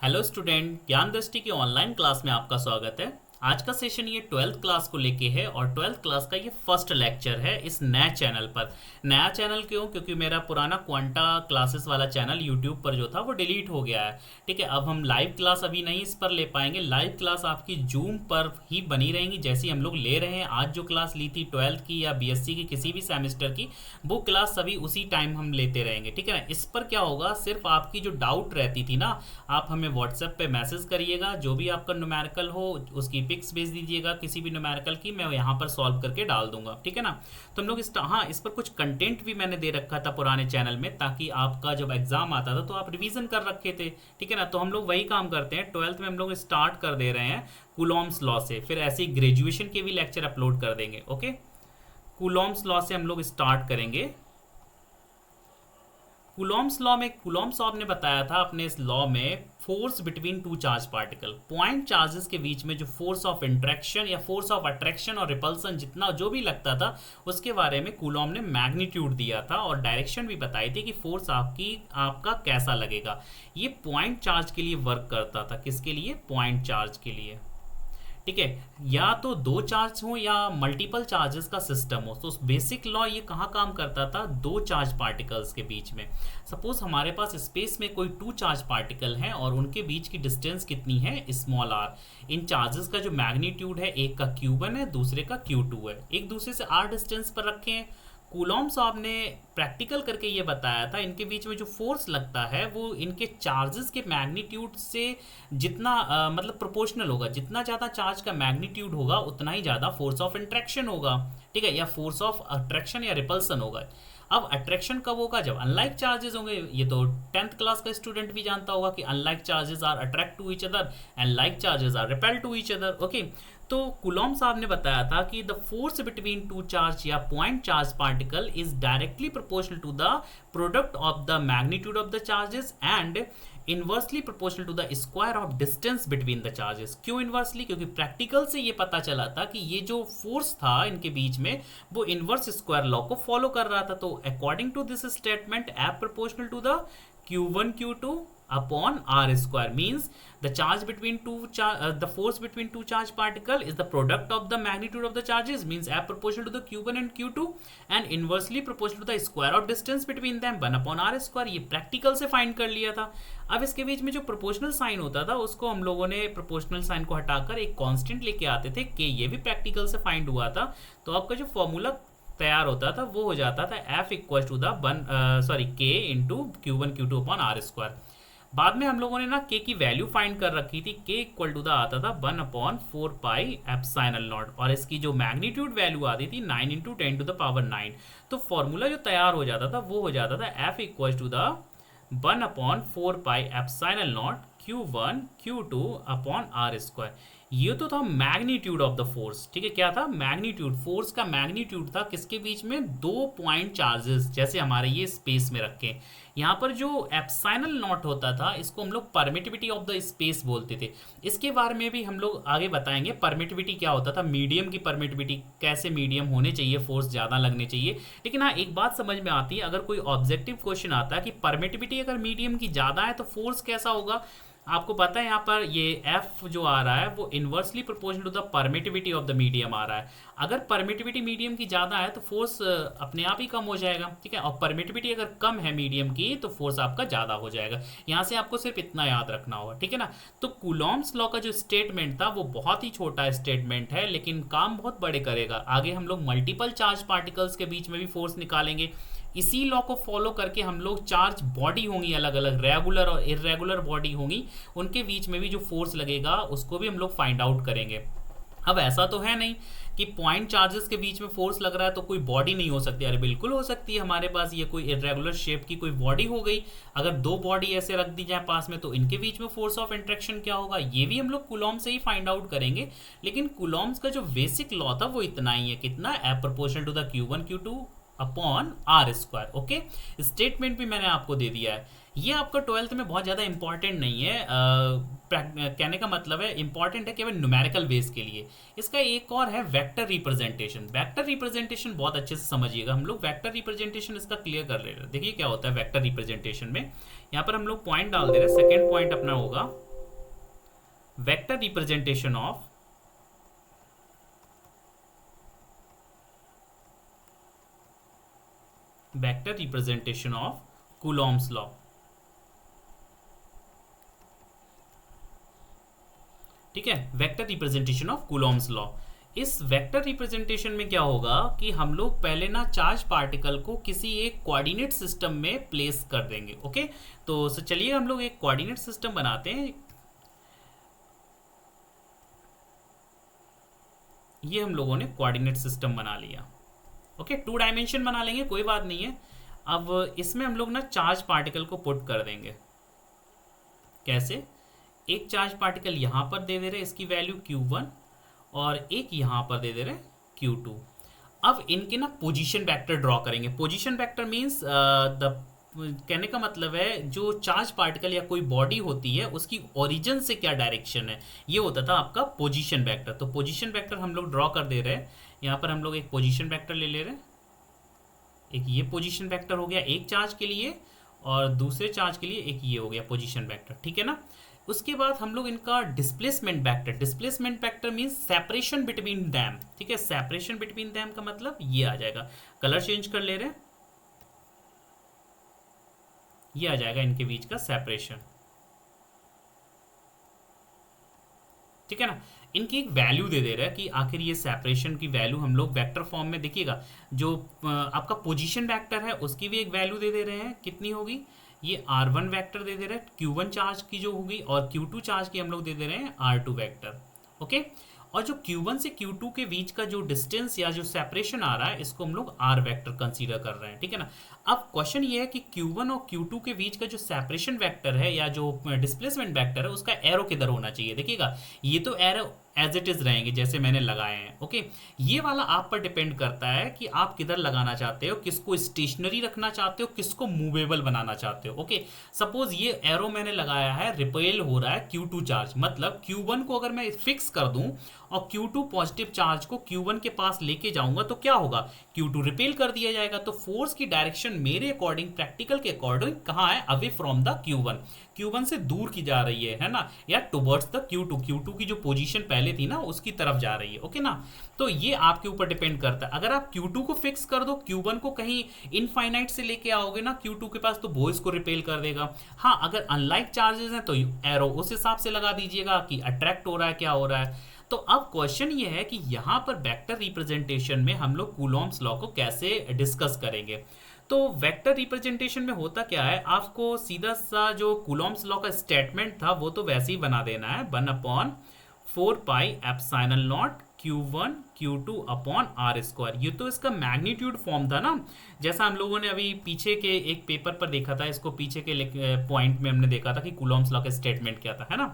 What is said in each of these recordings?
Hello student, ज्ञान दृष्टि की ऑनलाइन क्लास में आपका स्वागत है। आज का सेशन ये 12th क्लास को लेके है और 12th क्लास का ये फर्स्ट लेक्चर है इस नए चैनल पर। नया चैनल क्यों? क्योंकि मेरा पुराना क्वांटा क्लासेस वाला चैनल यूट्यूब पर जो था वो डिलीट हो गया है। ठीक है, अब हम लाइव क्लास अभी नहीं इस पर ले पाएंगे। लाइव क्लास आपकी जूम पर ही बनी रहेंगी जैसी हम लोग ले रहे हैं। आज जो क्लास ली थी 12th की या बीएससी की किसी भी सेमेस्टर की, वो क्लास सभी उसी टाइम हम लेते रहेंगे। ठीक है ना। इस पर क्या होगा, सिर्फ आपकी जो डाउट रहती थी ना, आप हमें व्हाट्सएप पे मैसेज करिएगा। जो भी आपका न्यूमेरिकल हो उसकी पिक्स भेज दीजिएगा किसी भी न्यूमेरिकल की, मैं यहाँ पर सॉल्व करके डाल दूंगा। ठीक है ना। तो हम लोग इस पर कुछ कंटेंट भी मैंने दे रखा था पुराने चैनल में, ताकि आपका जब एग्जाम आता था तो आप रिवीजन कर रखे थे। ठीक है ना। तो हम लोग वही काम करते हैं। 12th में हम लोग स्टार्ट कर दे रहे हैं कूलॉम्स लॉ से, फिर ऐसे ही ग्रेजुएशन के भी लेक्चर अपलोड कर देंगे। ओके, कूलॉम्स लॉ से हम लोग स्टार्ट करेंगे। कूलॉम्स लॉ में कूलॉम्स लॉ ने बताया था अपने इस लॉ में force between two charge particle, point charges के बीच में जो फोर्स ऑफ इंट्रैक्शन या फोर्स ऑफ अट्रैक्शन और रिपल्सन जितना जो भी लगता था, उसके बारे में कूलॉम ने मैग्नीट्यूड दिया था और डायरेक्शन भी बताई थी कि फोर्स आपका कैसा लगेगा। ये पॉइंट चार्ज के लिए वर्क करता था। किसके लिए? पॉइंट चार्ज के लिए। ठीक है, या तो दो चार्ज हो या मल्टीपल चार्जेस का सिस्टम हो। तो बेसिक लॉ ये कहाँ काम करता था? दो चार्ज पार्टिकल्स के बीच में। सपोज हमारे पास स्पेस में कोई टू चार्ज पार्टिकल है और उनके बीच की डिस्टेंस कितनी है? Small are. इन चार्जेस का जो मैग्नीट्यूड है, एक का Q1 है, दूसरे का Q2 है, एक दूसरे से r डिस्टेंस पर रखे हैं। कूलॉम साहब ने प्रैक्टिकल करके ये बताया था, इनके बीच में जो फोर्स लगता है वो इनके चार्जेस के मैग्नीट्यूड से जितना मतलब प्रोपोर्शनल होगा। जितना ज़्यादा चार्ज का मैग्नीट्यूड होगा उतना ही ज़्यादा फोर्स ऑफ इंट्रैक्शन होगा। ठीक है, या फोर्स ऑफ अट्रैक्शन या रिपल्सन होगा। अब अट्रैक्शन कब होगा? जब अनलाइक चार्जेस होंगे। ये तो 10th क्लास का स्टूडेंट भी जानता होगा कि unlike charges are attract to each other and like charges are repel to each other. Okay, तो कूलॉम साहब ने बताया था कि the force between two charge या point charge particle is directly proportional to the product of the magnitude of the charges and inversely proportional to the square of distance between the charges. क्यों inversely? क्योंकि practical से ये पता चला था कि ये जो फोर्स था इनके बीच में वो इनवर्स स्क्वायर लॉ को फॉलो कर रहा था। तो according to this statement, F proportional to the Q1 Q2 upon r square means the the force between two charge particle is the product of the magnitude of the charges, means F proportional to the Q1 and Q2 and inversely proportional to the square of distance between them 1 upon r square। ये practical से find कर लिया था। अब इसके बीच में जो proportional sign होता था उसको हम लोगों ने प्रोपोर्शनल साइन को हटाकर एक कांस्टेंट लेके आते थे कि ये भी प्रैक्टिकल से फाइंड हुआ था। तो आपका जो फॉर्मूला तैयार होता था वो हो जाता था F equal to the K into Q1 Q2 upon R square. बाद में हम लोगों ने ना K की वैल्यू फाइंड कर रखी थी। K इक्वल टू द आता था 1 अपॉन 4 पाई एप्सिलॉन नॉट और इसकी जो मैग्नीट्यूड वैल्यू आती थी 9 इंटू 10 टू द पावर 9। तो फॉर्मूला जो तैयार हो जाता था वो हो जाता था F equal to the 1 upon 4 pi epsilon naught Q1 Q2 upon R square. ये तो था मैग्नीट्यूड ऑफ द फोर्स। ठीक है, क्या था? मैग्नीट्यूड, फोर्स का मैग्नीट्यूड था किसके बीच में? दो पॉइंट चार्जेस जैसे हमारे ये स्पेस में रखे। यहाँ पर जो एप्सिलॉन नॉट होता था इसको हम लोग परमिटिविटी ऑफ द स्पेस बोलते थे। इसके बारे में भी हम लोग आगे बताएंगे। परमिटिविटी क्या होता था, मीडियम की परमिटिविटी, कैसे मीडियम होने चाहिए, फोर्स ज़्यादा लगने चाहिए। लेकिन हाँ, एक बात समझ में आती है, अगर कोई ऑब्जेक्टिव क्वेश्चन आता है कि परमिटिविटी अगर मीडियम की ज़्यादा है तो फोर्स कैसा होगा। आपको पता है यहाँ पर ये F जो आ रहा है वो inversely proportional to the permittivity of the medium आ रहा है। अगर परमिटिविटी मीडियम की ज़्यादा है तो फोर्स अपने आप ही कम हो जाएगा। ठीक है, और परमिटिविटी अगर कम है मीडियम की तो फोर्स आपका ज़्यादा हो जाएगा। यहाँ से आपको सिर्फ इतना याद रखना होगा। ठीक है ना। तो कूलॉम्स लॉ का जो स्टेटमेंट था वो बहुत ही छोटा स्टेटमेंट है लेकिन काम बहुत बड़े करेगा। आगे हम लोग मल्टीपल चार्ज पार्टिकल्स के बीच में भी फोर्स निकालेंगे। इसी लॉ को फॉलो करके हम लोग चार्ज बॉडी होंगी अलग अलग, रेगुलर और इरेगुलर बॉडी होंगी, उनके बीच में भी जो फोर्स लगेगा उसको भी हम लोग फाइंड आउट करेंगे। अब ऐसा तो है नहीं कि पॉइंट चार्जेस के बीच में फोर्स लग रहा है तो कोई बॉडी नहीं हो सकती। अरे बिल्कुल हो सकती है। हमारे पास ये कोई इरेगुलर शेप की कोई बॉडी हो गई, अगर दो बॉडी ऐसे रख दी जाए पास में तो इनके बीच में फोर्स ऑफ इंट्रैक्शन क्या होगा, ये भी हम लोग कूलॉम से ही फाइंड आउट करेंगे। लेकिन कूलॉम्स का जो बेसिक लॉ था वो इतना ही है। कितना? F proportional to the Q1 Q2 upon R square. Okay, statement भी मैंने आपको दे दिया है। ये आपका 12th में बहुत ज़्यादा इंपॉर्टेंट नहीं है। कहने का मतलब है इंपॉर्टेंट है केवल न्यूमेरिकल बेस के लिए। इसका एक और है वेक्टर रिप्रेजेंटेशन। वेक्टर रिप्रेजेंटेशन बहुत अच्छे से समझिएगा। हम लोग वेक्टर रिप्रेजेंटेशन इसका क्लियर कर ले रहे हैं। देखिए क्या होता है वेक्टर रिप्रेजेंटेशन में। यहाँ पर हम लोग पॉइंट डाल दे रहे हैं। सेकेंड पॉइंट अपना होगा vector representation of Coulomb's law. ठीक है, vector representation of Coulomb's law. इस वेक्टर रिप्रेजेंटेशन में क्या होगा कि हम लोग पहले ना चार्ज पार्टिकल को किसी एक कोऑर्डिनेट सिस्टम में प्लेस कर देंगे। ओके, तो चलिए हम लोग एक कोऑर्डिनेट सिस्टम बनाते हैं। ये हम लोगों ने कोऑर्डिनेट सिस्टम बना लिया। ओके, 2 डायमेंशन बना लेंगे, कोई बात नहीं है। अब इसमें हम लोग ना चार्ज पार्टिकल को पुट कर देंगे। कैसे? एक चार्ज पार्टिकल यहाँ पर दे रहे, इसकी वैल्यू Q1, और एक यहाँ पर दे रहे Q2। अब इनके ना पोजीशन वेक्टर ड्रॉ करेंगे। पोजीशन वेक्टर मीन्स द कहने का मतलब है जो चार्ज पार्टिकल या कोई बॉडी होती है उसकी ओरिजिन से क्या डायरेक्शन है, ये होता था आपका पोजीशन वेक्टर। तो पोजीशन वेक्टर हम लोग ड्रॉ कर दे रहे हैं। यहाँ पर हम लोग एक पोजीशन वेक्टर ले रहे हैं। एक ये पोजीशन वेक्टर हो गया एक चार्ज के लिए, और दूसरे चार्ज के लिए एक ये हो गया पोजीशन वेक्टर। ठीक है ना। उसके बाद हम लोग इनका displacement vector means separation between them. ठीक है, सेपरेशन बिटवीन दैम का मतलब ये आ जाएगा। कलर चेंज कर ले रहे हैं, ये आ जाएगा इनके बीच का सेपरेशन। ठीक है ना। इनकी एक वैल्यू दे रहा है कि आखिर ये सेपरेशन की वैल्यू हम लोग वेक्टर फॉर्म में देखिएगा। जो आपका पोजीशन वेक्टर है उसकी भी एक वैल्यू दे रहे हैं, कितनी होगी, ये R1 वेक्टर दे रहे हैं Q1 चार्ज की जो होगी, और Q2 चार्ज की हम लोग दे रहे हैं R2 वेक्टर। ओके, और जो Q1 से Q2 के बीच का जो डिस्टेंस या जो सेपरेशन आ रहा है इसको हम लोग R वेक्टर कंसीडर कर रहे हैं। ठीक है ना। अब क्वेश्चन ये है कि Q1 और Q2 के बीच का जो सेपरेशन वेक्टर है या जो डिस्प्लेसमेंट वेक्टर है उसका एरो किधर होना चाहिए। देखिएगा, ये तो एरो एज इट इज रहेंगे जैसे मैंने लगाए हैं। ओके, ये वाला आप पर डिपेंड करता है कि आप किधर लगाना चाहते हो, किसको स्टेशनरी रखना चाहते हो, किसको मूवेबल बनाना चाहते हो। ओके, सपोज ये एरो मैंने लगाया है, रिपेल हो रहा है Q2 चार्ज, मतलब Q1 को अगर मैं फिक्स कर दूं और Q2 पॉजिटिव चार्ज को Q1 के पास लेके जाऊंगा तो क्या होगा, Q2 रिपेल कर दिया जाएगा। तो फोर्स की डायरेक्शन मेरे अकॉर्डिंग, प्रैक्टिकल के अकॉर्डिंग कहाँ है, अवे फ्रॉम द Q1 से दूर की जा रही है ना, या टुवर्ड्स द Q2 की जो पोजीशन पहले थी ना उसकी तरफ जा रही है। ओके ना। तो ये आपके ऊपर डिपेंड करता है। अगर आप Q2 को फिक्स कर दो, Q1 को कहीं इनफाइनाइट से लेके आओगे ना Q2 के पास, तो वो इसको रिपेल कर देगा। हाँ, अगर अनलाइक चार्जेस हैं तो एरो उस हिसाब से लगा दीजिएगा कि अट्रैक्ट हो रहा है, क्या हो रहा है। तो अब क्वेश्चन ये है कि यहां पर वेक्टर रिप्रेजेंटेशन में हम लोग कूलॉम्स लॉ को कैसे डिस्कस करेंगे। तो वेक्टर रिप्रेजेंटेशन में होता क्या है, आपको सीधा सा जो कूलॉम्स लॉ का स्टेटमेंट था वो तो वैसे ही बना देना है, 1/4 pi epsilon naught Q1 Q2 upon R square. ये तो इसका मैग्नीट्यूड फॉर्म था ना, जैसा हम लोगों ने अभी पीछे के एक पेपर पर देखा था, इसको पीछे के पॉइंट में हमने देखा था कि कूलॉम्स लॉ का स्टेटमेंट क्या था, है ना।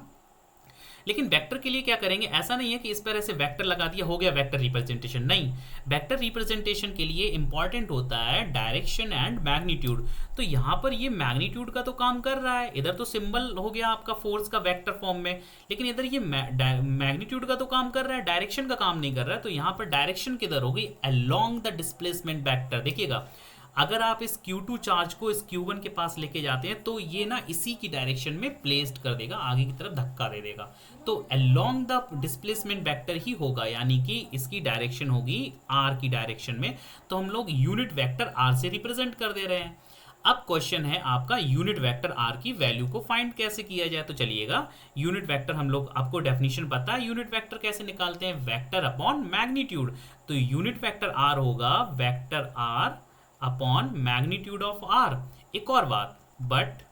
लेकिन वेक्टर के लिए क्या करेंगे, ऐसा नहीं है कि इस पर ऐसे वेक्टर लगा दिया हो गया वेक्टर रिप्रेजेंटेशन, नहीं। वेक्टर रिप्रेजेंटेशन के लिए इंपॉर्टेंट होता है डायरेक्शन एंड मैग्नीट्यूड। तो यहाँ पर ये मैग्नीट्यूड का तो काम कर रहा है, इधर तो सिंबल हो गया आपका फोर्स का वेक्टर फॉर्म में, लेकिन इधर ये मैग्नीट्यूड का तो काम कर रहा है, डायरेक्शन का काम नहीं कर रहा है। तो यहाँ पर डायरेक्शन किधर होगी, अलोंग द डिस्प्लेसमेंट वेक्टर। देखिएगा, अगर आप इस Q2 चार्ज को इस Q1 के पास लेके जाते हैं तो ये ना इसी की डायरेक्शन में प्लेस्ड कर देगा, आगे की तरफ धक्का दे देगा। तो अलोंग द डिस्प्लेसमेंट वेक्टर ही होगा, यानी कि इसकी डायरेक्शन होगी R की डायरेक्शन में। तो हम लोग यूनिट वेक्टर R से रिप्रेजेंट कर दे रहे हैं। अब क्वेश्चन है आपका यूनिट वेक्टर R की वैल्यू को फाइंड कैसे किया जाए। तो चलिएगा, यूनिट वेक्टर हम लोग, आपको डेफिनेशन पता है यूनिट वेक्टर कैसे निकालते हैं, वेक्टर अपॉन मैग्नीट्यूड। तो यूनिट वेक्टर R होगा vector R upon magnitude of R। एक और बात, बट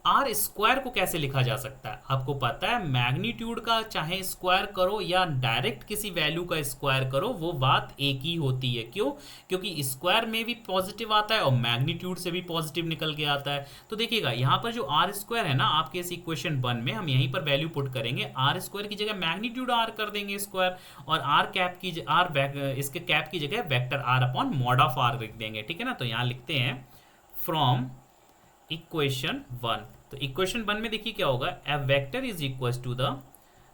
R स्क्वायर को कैसे लिखा जा सकता है, आपको पता है मैग्नीट्यूड का चाहे स्क्वायर करो या डायरेक्ट किसी वैल्यू का स्क्वायर करो वो बात एक ही होती है। क्यों, क्योंकि स्क्वायर में भी पॉजिटिव आता है और मैग्नीट्यूड से भी पॉजिटिव निकल के आता है। तो देखिएगा यहाँ पर जो R स्क्वायर है ना, आपके इस इक्वेशन 1 में हम यहीं पर वैल्यू पुट करेंगे, R स्क्वायर की जगह मैग्नीट्यूड R कर देंगे स्क्वायर, और R कैप की इसके कैप की जगह vector R upon mod of R लिख देंगे। ठीक है ना। तो यहाँ लिखते हैं फ्रॉम इक्वेशन 1। तो इक्वेशन 1 में देखिए क्या होगा, A vector is equal to the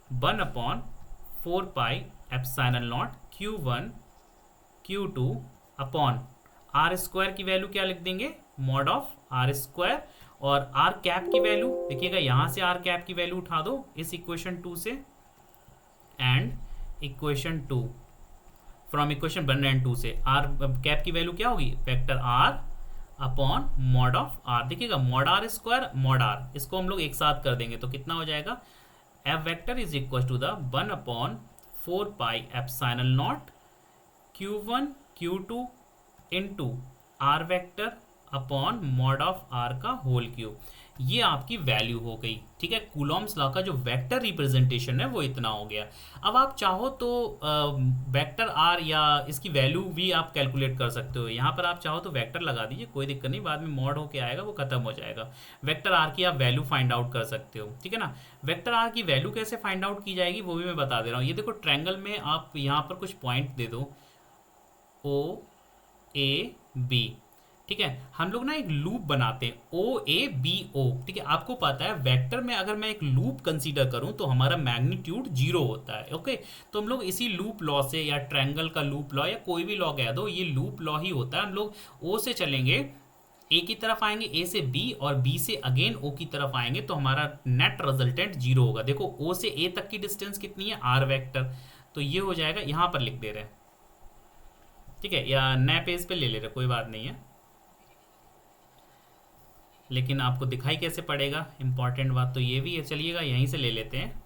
1/4 pi epsilon naught Q1 Q2 upon R square की वैल्यू क्या लिख देंगे, मॉड ऑफ R स्क्वायर, और आर कैप की वैल्यू देखिएगा, यहाँ से आर कैप की वैल्यू उठा दो इस इक्वेशन 2 से, and equation 2 from equation 1 and 2 से आर कैप की वैल्यू क्या होगी, vector R upon mod of R. देखिएगा mod R square mod R, इसको हम लोग एक साथ कर देंगे तो कितना हो जाएगा, F vector is equal to the 1 upon 4 pi epsilon naught Q1 Q2 into R vector upon mod of R का होल क्यूब। ये आपकी वैल्यू हो गई। ठीक है, कूलॉम्स लॉ का जो वेक्टर रिप्रेजेंटेशन है वो इतना हो गया। अब आप चाहो तो वेक्टर आर या इसकी वैल्यू भी आप कैलकुलेट कर सकते हो। यहाँ पर आप चाहो तो वेक्टर लगा दीजिए, कोई दिक्कत नहीं, बाद में मॉड होके आएगा वो खत्म हो जाएगा। वेक्टर आर की आप वैल्यू फाइंड आउट कर सकते हो। ठीक है ना, वेक्टर आर की वैल्यू कैसे फाइंड आउट की जाएगी वो भी मैं बता दे रहा हूँ। ये देखो ट्रायंगल में आप यहाँ पर कुछ पॉइंट दे दो ओ ए बी। ठीक है, हम लोग ना एक लूप बनाते हैं ओ ए बी ओ। ठीक है, आपको पता है वेक्टर में अगर मैं एक लूप कंसीडर करूं तो हमारा मैग्नीट्यूड 0 होता है। ओके, तो हम लोग इसी लूप लॉ से या ट्रायंगल का लूप लॉ या कोई भी लॉ कह दो, ये लूप लॉ ही होता है। हम लोग ओ से चलेंगे, ए की तरफ आएंगे, ए से बी और बी से अगेन ओ की तरफ आएंगे तो हमारा नेट रिजल्टेंट 0 होगा। देखो ओ से ए तक की डिस्टेंस कितनी है, आर वेक्टर, तो ये हो जाएगा, यहाँ पर लिख दे रहे हैं। ठीक है, या नए पेज पे ले रहे, कोई बात नहीं है, लेकिन आपको दिखाई कैसे पड़ेगा, इंपॉर्टेंट बात तो ये भी है। चलिएगा यहीं से ले लेते हैं,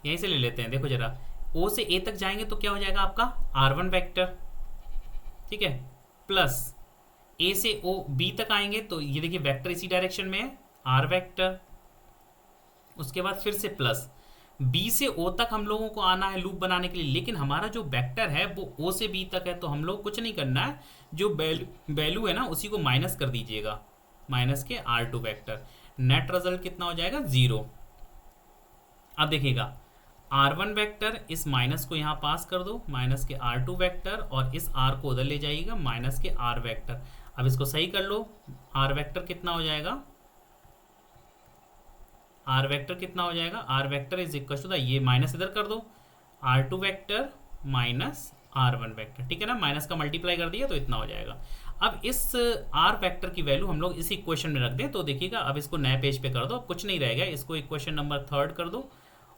यहीं से ले लेते हैं। देखो जरा, ओ से ए तक जाएंगे तो क्या हो जाएगा आपका R1 वेक्टर। ठीक है, प्लस ए से ओ बी तक आएंगे तो ये देखिए वेक्टर इसी डायरेक्शन में है, आर वेक्टर। उसके बाद फिर से प्लस बी से ओ तक हम लोगों को आना है लूप बनाने के लिए, लेकिन हमारा जो वेक्टर है वो ओ से बी तक है, तो हम लोग कुछ नहीं करना है, जो वैल्यू है ना उसी को माइनस कर दीजिएगा, माइनस के R2 वेक्टर। नेट रिजल्ट कितना हो जाएगा, 0। अब देखिएगा R1 वेक्टर, इस माइनस को यहाँ पास कर दो, माइनस के R2 वेक्टर, और इस R को उधर ले जाइएगा, माइनस के R वेक्टर। अब इसको सही कर लो, R वेक्टर कितना हो जाएगा, आर वेक्टर कितना हो जाएगा, R vector is equal to the, ये माइनस इधर कर दो, R2 vector minus R1 vector. ठीक है ना, माइनस का मल्टीप्लाई कर दिया तो इतना हो जाएगा। अब इस आर वेक्टर की वैल्यू हम लोग इस इक्वेशन में रख दें तो देखिएगा, अब इसको नए पेज पे कर दो, अब कुछ नहीं रहेगा, इसको इक्वेशन नंबर 3 कर दो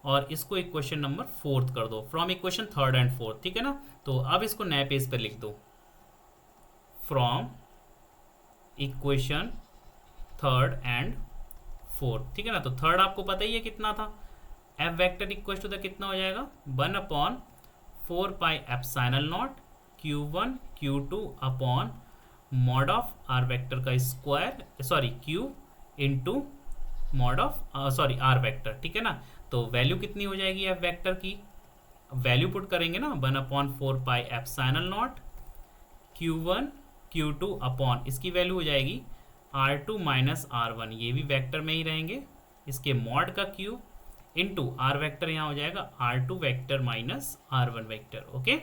और इसको इक्वेशन नंबर 4 कर दो, फ्रॉम इक्वेशन 3 एंड 4। ठीक है ना, तो अब इसको नए पेज पे लिख दो, फ्रॉम इक्वेशन 3 एंड 4। ठीक है ना, तो थर्ड आपको पता ही है कितना था, F vector equal to the कितना हो जाएगा, 1 upon 4 pi epsilon naught Q1 Q2 upon mod of R vector का square, sorry Q into mod of sorry R vector. ठीक है ना, तो वैल्यू कितनी हो जाएगी एफ वेक्टर की, वैल्यू पुट करेंगे ना, 1 upon 4 pi epsilon naught Q1 Q2 upon इसकी वैल्यू हो जाएगी R2 माइनस R1, ये भी वेक्टर में ही रहेंगे, इसके मॉड का क्यूब इंटू आर वेक्टर यहाँ हो जाएगा R2 vector minus R1 vector. Okay,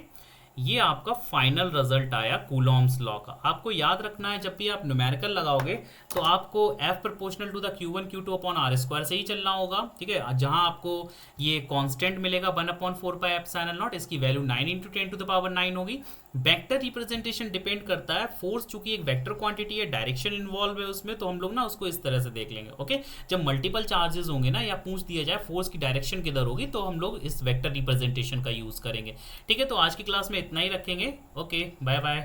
ये आपका फाइनल रिजल्ट आया कूलॉम्स लॉ का। आपको याद रखना है जब भी आप न्यूमेरिकल लगाओगे तो आपको F proportional to the Q1 Q2 upon R square से ही चलना होगा। ठीक है, जहां आपको ये कांस्टेंट मिलेगा 1 अपॉन 4 पाई एप्सिलॉन नॉट, इसकी value 9 into 10 to the power 9 होगी। वेक्टर रिप्रेजेंटेशन डिपेंड करता है, फोर्स चूंकि एक वेक्टर क्वांटिटी है, डायरेक्शन इन्वॉल्व है उसमें, तो हम लोग ना उसको इस तरह से देख लेंगे। ओके, जब मल्टीपल चार्जेस होंगे ना, या पूछ दिया जाए फोर्स की डायरेक्शन किधर होगी, तो हम लोग इस वेक्टर रिप्रेजेंटेशन का यूज करेंगे। ठीक है, तो आज की क्लास में इतना ही रखेंगे। Okay, bye bye.